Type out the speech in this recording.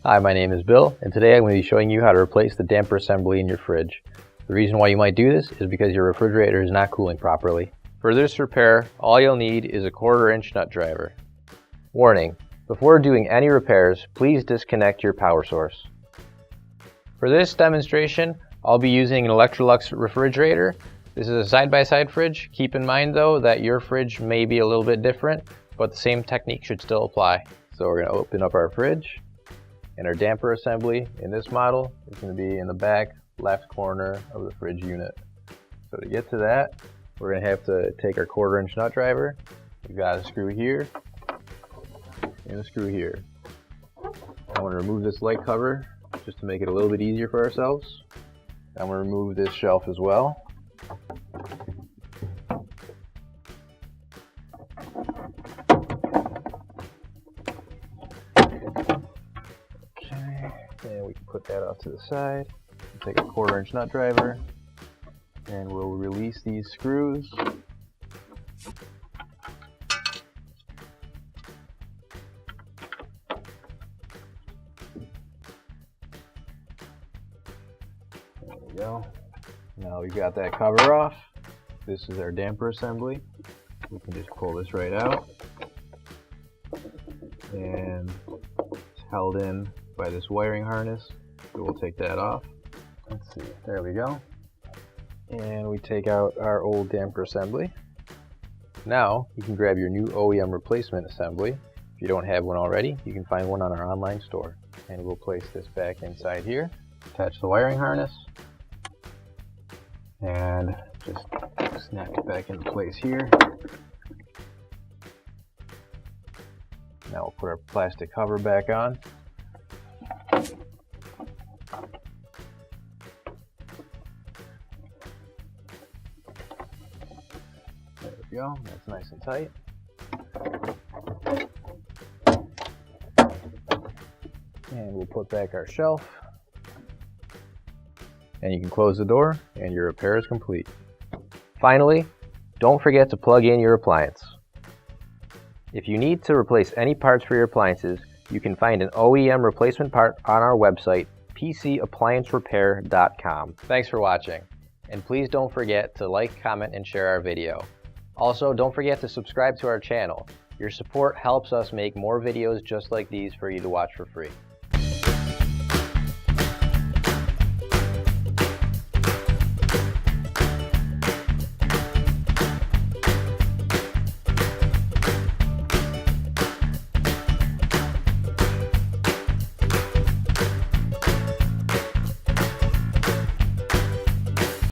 Hi, my name is Bill, and today I'm going to be showing you how to replace the damper assembly in your fridge. The reason why you might do this is because your refrigerator is not cooling properly. For this repair, all you'll need is a 1/4-inch nut driver. Warning: before doing any repairs, please disconnect your power source. For this demonstration, I'll be using an Electrolux refrigerator. This is a side-by-side fridge. Keep in mind though that your fridge may be a little bit different, but the same technique should still apply. So we're going to open up our fridge, and our damper assembly in this model is going to be in the back left corner of the fridge unit. So to get to that, we're going to have to take our 1/4-inch nut driver. We've got a screw here and a screw here. I want to remove this light cover just to make it a little bit easier for ourselves. I'm going to remove this shelf as well. And we can put that off to the side. We'll take a 1/4-inch nut driver and we'll release these screws. There we go. Now we've got that cover off. This is our damper assembly. We can just pull this right out, and it's held in by this wiring harness. So we'll take that off. Let's see, there we go. And we take out our old damper assembly. Now you can grab your new OEM replacement assembly. If you don't have one already, you can find one on our online store. And we'll place this back inside here, attach the wiring harness, and just snap it back into place here. Now we'll put our plastic cover back on. There we go, that's nice and tight. And we'll put back our shelf. And you can close the door and your repair is complete. Finally, don't forget to plug in your appliance. If you need to replace any parts for your appliances, you can find an OEM replacement part on our website, PCApplianceRepair.com. Thanks for watching, and please don't forget to like, comment, and share our video. Also, don't forget to subscribe to our channel. Your support helps us make more videos just like these for you to watch for free.